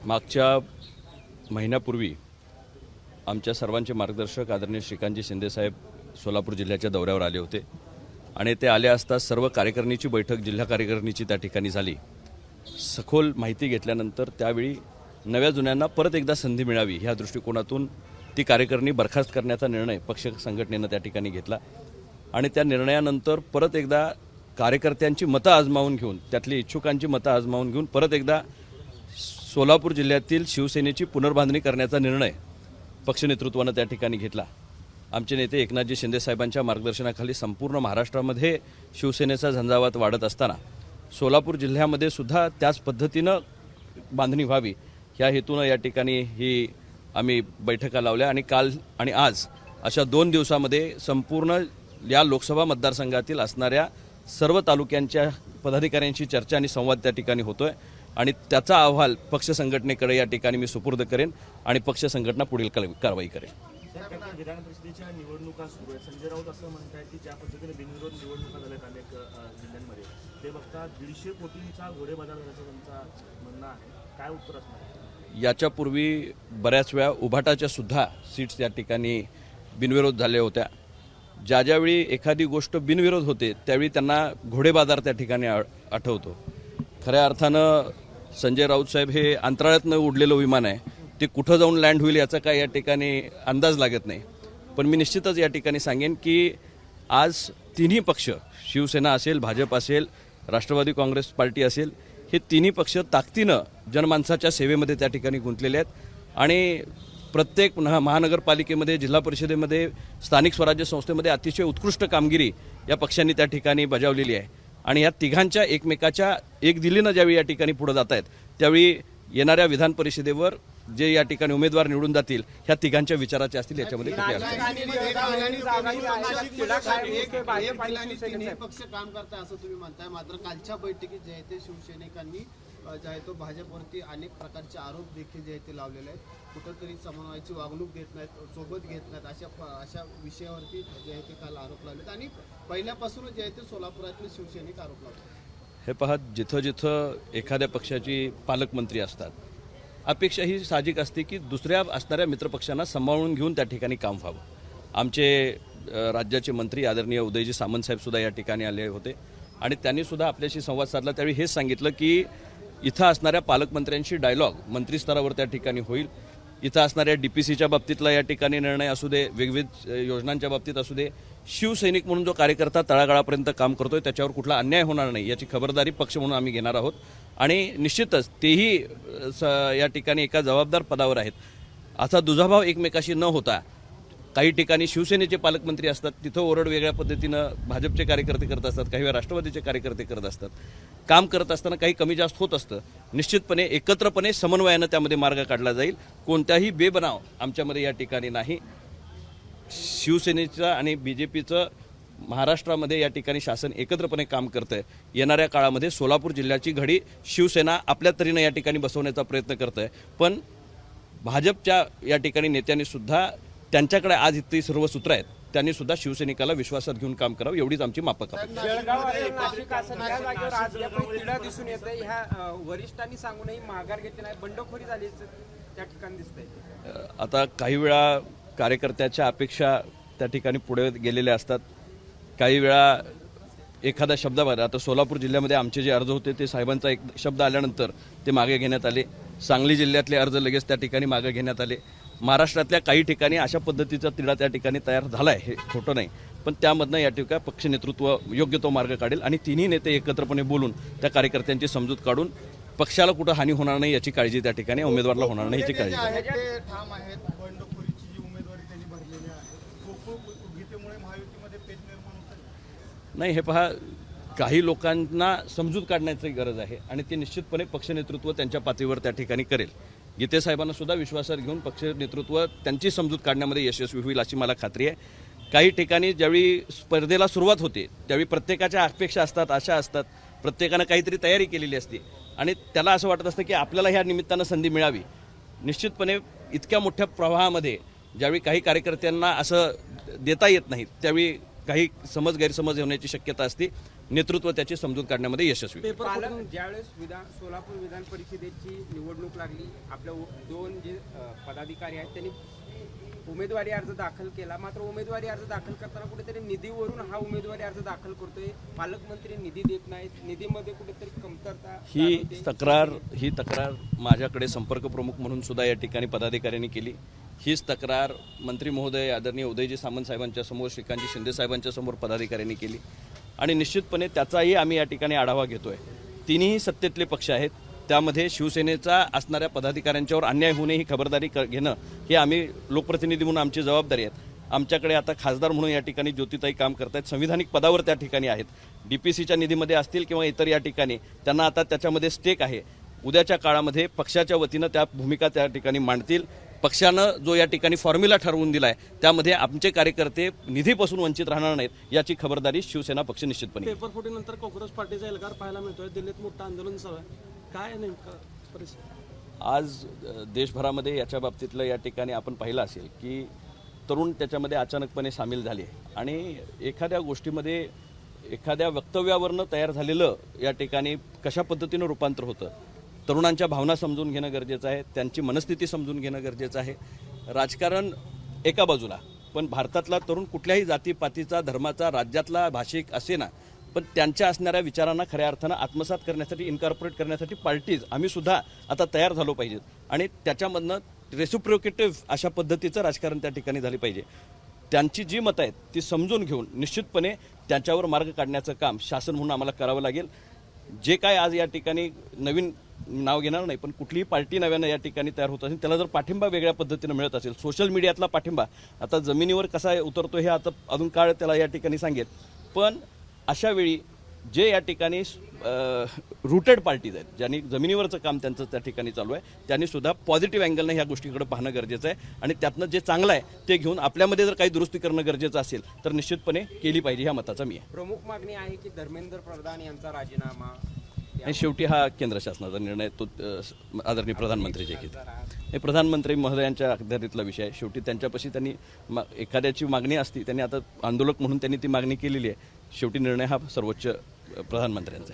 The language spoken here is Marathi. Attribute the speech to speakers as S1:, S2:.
S1: मागच्या महिन्यापूर्वी आमच्या सर्वांचे मार्गदर्शक आदरणीय श्रीकांतजी शिंदेसाहेब सोलापूर जिल्ह्याच्या दौऱ्यावर आले होते आणि ते आले असता सर्व कार्यकारिणीची बैठक जिल्हा कार्यकारिणीची त्या ठिकाणी झाली। सखोल माहिती घेतल्यानंतर त्यावेळी नव्या जुन्यांना परत एकदा संधी मिळावी ह्या दृष्टिकोनातून ती कार्यकारिणी बरखास्त करण्याचा निर्णय पक्ष संघटनेनं त्या ठिकाणी घेतला आणि त्या निर्णयानंतर परत एकदा कार्यकर्त्यांची मतं आजमावून घेऊन त्यातली इच्छुकांची मतं आजमावून घेऊन परत एकदा सोलापूर जिल्ह्यातील शिवसेनेची पुनर्बांधणी करण्याचा निर्णय पक्ष नेतृत्वानं त्या ठिकाणी घेतला। आमचे नेते एकनाथजी शिंदे साहेबांच्या मार्गदर्शनाखाली संपूर्ण महाराष्ट्रामध्ये शिवसेनेचा झंझावात वाढत असताना सोलापूर जिल्ह्यामध्ये सुद्धा त्याच पद्धतीनं बांधणी व्हावी ह्या हेतूनं या ठिकाणी ही आम्ही बैठका लावल्या आणि काल आणि आज अशा 2 दिवसामध्ये संपूर्ण या लोकसभा मतदारसंघातील असणाऱ्या सर्व तालुक्यांच्या पदाधिकाऱ्यांशी चर्चा आणि संवाद त्या ठिकाणी होतोय आणि त्याचा अहवाल पक्ष संघटनेकडे या ठिकाणी मी सुपूर्द करेन आणि पक्ष संघटना पुढील कारवाई करेल।
S2: विधान परिषदेच्या निवडणुका सुरू आहेत। संजय राऊत असं म्हणतात की ज्या पद्धतीने बिनविरोध निवडणुका झाल्यात अनेक जिल्ह्यांमध्ये ते बघता 150 कोटींचा घोडेबाजार झाल्याचं त्यांचं म्हणणं आहे, काय उत्तर असणार?
S1: याच्यापूर्वी बऱ्याच वेळा उभाटाच्या सुद्धा सीट्स या ठिकाणी बिनविरोध झाल्या होत्या। ज्यावेळी एखादी गोष्ट बिनविरोध होते त्यावेळी त्यांना घोडेबाजार त्या ठिकाणी आठवतो। खऱ्या अर्थानं संजय राऊत साहेब हे अंतराळातनं उडलेलं विमान आहे, ते कुठं जाऊन लँड होईल याचा काय या ठिकाणी अंदाज लागत नाही। पण मी निश्चितच या ठिकाणी सांगेन की आज तिन्ही पक्ष शिवसेना असेल, भाजप असेल, राष्ट्रवादी काँग्रेस पार्टी असेल, हे तिन्ही पक्ष ताकदीनं जनमानसाच्या सेवेमध्ये त्या ठिकाणी गुंतलेले आहेत आणि प्रत्येक महानगरपालिकेमध्ये, जिल्हा परिषदेमध्ये, स्थानिक स्वराज्य संस्थेमध्ये अतिशय उत्कृष्ट कामगिरी या पक्षांनी त्या ठिकाणी बजावलेली आहे आणि या तिघांच्या एकमेकाच्या एक दिलीनं ज्यावेळी या ठिकाणी पुढे जात आहेत त्यावेळी येणाऱ्या विधान परिषदेवर जे या ठिकाणी उमेदवार निवडून जातील ह्या तिघांच्या विचाराचे असतील याच्यामध्ये कुठे अडचण
S3: पक्ष काम करताय असं तुम्ही म्हणताय, मात्र कालच्या बैठकीत जे आहे ते शिवसैनिकांनी जे आहे तो भाजपवरती अनेक प्रकारचे आरोप देखील जे आहे ते लावलेले आहेत। कुठंतरी समन्वयाची वागणूक देत नाहीत, सोबत घेत नाहीत, अशा विषयावरती जे आहे ते काल आरोप लावलेत आणि पहिल्यापासूनच जे आहे ते सोलापुरातले शिवसैनिक आरोप लावतात।
S1: हे पहा, जिथं जिथं एखाद्या पक्षाची पालकमंत्री असतात अपेक्षा ही साहजिक असते की दुसऱ्या असणाऱ्या मित्रपक्षांना सांभाळून घेऊन त्या ठिकाणी काम व्हावं। आमचे राज्याचे मंत्री आदरणीय उदयजी सामंत साहेब सुद्धा या ठिकाणी आले होते आणि त्यांनी सुद्धा आपल्याशी संवाद साधला। त्यावेळी हेच सांगितलं की इथं असणाऱ्या पालकमंत्र्यांशी डायलॉग मंत्री स्तरावर त्या ठिकाणी होईल। इथं असणाऱ्या DPCच्या बाबतीतला या ठिकाणी निर्णय असू दे, वेगवेग योजनांच्या बाबतीत असू दे, शिवसैनिक म्हणून जो कार्यकर्ता तळागाळापर्यंत काम करतोय त्याच्यावर कुठला अन्याय होणार नाही याची खबरदारी पक्ष म्हणून आम्ही घेणार आहोत आणि निश्चितच तेही या ठिकाणी एका जबाबदार पदावर आहेत। असा दुजाभाव एकमेकाशी न होता काही ठिकाणी शिवसेनेचे पालकमंत्री असतात, तिथं ओरड वेगळ्या पद्धतीनं भाजपचे कार्यकर्ते करत असतात, काही वेळा राष्ट्रवादीचे कार्यकर्ते करत असतात। काम करत असताना काही कमी जास्त होत असतं। निश्चितपणे एकत्रपणे समन्वयानं त्यामध्ये मार्ग काढला जाईल। कोणत्याही बेबनाव आमच्यामध्ये या ठिकाणी नाही। शिवसेनेचं आणि BJPचं महाराष्ट्रामध्ये या ठिकाणी शासन एकत्रपणे काम करतंय। येणाऱ्या काळामध्ये सोलापूर जिल्ह्याची घडी शिवसेना आपल्या तऱ्हेनं या ठिकाणी बसवण्याचा प्रयत्न करतंय, पण भाजपच्या या ठिकाणी नेत्यांनी सुद्धा त्यांच्याकडे आज इतकी सर्व सूत्र आहेत, त्यांनी सुद्धा शिवसैनिकाला विश्वासात घेऊन काम करावं एवढीच आमची मापक आहे।
S4: सांगूनही माघार घेतली नाही, बंडखोरी झाली त्या ठिकाणी दिसतंय।
S1: आता काही वेळा कार्यकर्त्याच्या अपेक्षा त्या ठिकाणी पुढे गेलेल्या असतात। काही वेळा एखादा शब्दाबाद, आता सोलापूर जिल्ह्यामध्ये आमचे जे अर्ज होते ते साहेबांचा एक शब्द आल्यानंतर ते मागे घेण्यात आले। सांगली जिल्ह्यातले अर्ज लगेच त्या ठिकाणी मागे घेण्यात आले। महाराष्ट्रातल्या काही ठिकाणी अशा पद्धतीचा तिढा त्या ठिकाणी तयार झाला आहे, हे खोटं नाही, पण त्यामधनं या ठिकाणी पक्ष नेतृत्व योग्य तो मार्ग काढेल आणि तिन्ही नेते एकत्रपणे बोलून त्या कार्यकर्त्यांची समजूत काढून पक्षाला कुठं हानी होणार नाही याची काळजी त्या ठिकाणी, उमेदवाराला होणार नाही याची काळजी नाही। हे पहा, काही लोकांना समजूत काढण्याची गरज आहे आणि ती निश्चितपणे पक्ष नेतृत्व त्यांच्या पातळीवर त्या ठिकाणी करेल। गीते साहेबांना सुद्धा विश्वासात घेऊन पक्ष नेतृत्व त्यांची समजूत काढण्यामध्ये यशस्वी होईल अशी मला खात्री आहे। काही ठिकाणी ज्यावेळी स्पर्धेला सुरुवात होते त्यावेळी प्रत्येकाच्या अपेक्षा असतात, आशा असतात, प्रत्येकानं काहीतरी तयारी केलेली असते आणि त्याला असं वाटत असतं की आपल्याला ह्या निमित्तानं संधी मिळावी। निश्चितपणे इतक्या मोठ्या प्रवाहामध्ये ज्यावेळी काही कार्यकर्त्यांना असं देता येत नाही त्यावेळी काही गैरसमज होण्याची शक्यता असते. नेतृत्व त्याची समजून काढण्यामध्ये यशस्वी.
S4: पालक ज्यावेळेस सोलापूर विधान परिषदेची निवडणूक लागली, आपल्या दोन जे पदाधिकारी आहेत त्यांनी उमेदवारी अर्ज दाखल केला. मात्र उमेदवारी अर्ज दाखल करताना कुठेतरी निधीवरून हा उमेदवारी अर्ज दाखल करतोय. पालकमंत्री निधी देत नाहीत, निधीमध्ये कुठेतरी कमतरता
S1: ही तक्रार माझ्याकडे संपर्क प्रमुख म्हणून सुद्धा या ठिकाणी पदाधिकाऱ्यांनी केली. हीच तक्रार मंत्री महोदय आदरणीय उदयजी सामंत साहेबांच्या समोर, श्रीकांतजी शिंदे साहेबांच्या समोर पदाधिकाऱ्यांनी केली आणि निश्चितपणे त्याचाही आम्ही या ठिकाणी आढावा घेतोय. तिन्ही सत्तेतले पक्ष आहेत, त्यामध्ये शिवसेनेचा असणाऱ्या पदाधिकाऱ्यांच्यावर अन्याय होऊ नये ही खबरदारी घेणं हे आम्ही लोकप्रतिनिधी म्हणून आमची जबाबदारी आहे. आमच्याकडे आता खासदार म्हणून या ठिकाणी ज्योतिताई काम करतायत, संविधानिक पदावर त्या ठिकाणी आहेत. डीपीसीच्या निधीमध्ये असतील किंवा इतर या ठिकाणी त्यांना आता त्याच्यामध्ये स्टेक आहे. उद्याच्या काळामध्ये पक्षाच्या वतीनं त्या भूमिका त्या ठिकाणी मांडतील. पक्षानं जो या ठिकाणी फॉर्म्युला ठरवून दिलाय त्यामध्ये आमचे कार्यकर्ते निधीपासून वंचित राहणार नाहीत याची खबरदारी शिवसेना पक्ष निश्चितपणे घेईल.
S5: पेपर फुटीनंतर काँग्रेस पार्टीचा एल्गार पाहायला मिळतोय. दिल्लीत मोठं आंदोलन चालू आहे. काय नेमकं परिस्थिती?
S1: आज देशभरामध्ये याच्या बाबतीतलं या ठिकाणी आपण पाहिलं असेल की तरुण त्याच्यामध्ये अचानकपणे सामील झाले आणि एखाद्या गोष्टीमध्ये एखाद्या वक्तव्यावरनं तयार झालेलं या ठिकाणी कशा पद्धतीनं रूपांतर होतं. तरुणांच्या भावना समजून घेणं गरजेचं आहे, त्यांची मनस्थिती समजून घेणं गरजेचं आहे. राजकारण एका बाजूला, पण भारतातला तरुण कुठल्याही जातीपातीचा, धर्माचा, राज्यातला, भाषिक असे ना, पण त्यांच्या असणाऱ्या विचारांना खऱ्या अर्थानं आत्मसात करण्यासाठी, इन्कॉर्पोरेट करण्यासाठी पार्टीज आम्ही सुद्धा आता तयार झालो पाहिजेत आणि त्याच्यामधनं रेसिप्रोकेटिव्ह अशा पद्धतीचं राजकारण त्या ठिकाणी झाले पाहिजे. त्यांची जी मतं आहेत ती समजून घेऊन निश्चितपणे त्यांच्यावर मार्ग काढण्याचं काम शासन म्हणून आम्हाला करावं लागेल. जे काय आज या ठिकाणी नवीन नाव घेणार नाही, पण कुठलीही पार्टी नव्यानं या ठिकाणी तयार होत असेल, त्याला जर पाठिंबा वेगळ्या पद्धतीनं मिळत असेल, सोशल मीडियातला पाठिंबा आता जमिनीवर कसा उतरतो हे आता अजून काळ त्याला या ठिकाणी सांगेल. पण अशा वेळी जे या ठिकाणी रूटेड पार्टीज आहेत, ज्यांनी जमिनीवरचं काम त्यांचं त्या ठिकाणी चालू आहे, त्यांनी सुद्धा पॉझिटिव्ह अँगलनं ह्या गोष्टीकडे पाहणं गरजेचं आहे आणि त्यातनं जे चांगलं आहे ते घेऊन आपल्यामध्ये जर काही दुरुस्ती करणं गरजेचं असेल तर निश्चितपणे केली पाहिजे ह्या मताचा मी आहे.
S4: प्रमुख मागणी आहे की धर्मेंद्र प्रधान यांचा राजीनामा.
S1: आणि शेवटी हा केंद्र शासनाचा निर्णय तो आदरणीय प्रधानमंत्री जे घेतील. हे प्रधानमंत्री महोदयांच्या अखत्यारीतला विषय आहे. शेवटी त्यांच्यापाशी त्यांनी एखाद्याची मागणी असती, त्यांनी आता आंदोलक म्हणून त्यांनी ती मागणी केलेली आहे. शेवटी निर्णय हा सर्वोच्च प्रधानमंत्र्यांचा आहे.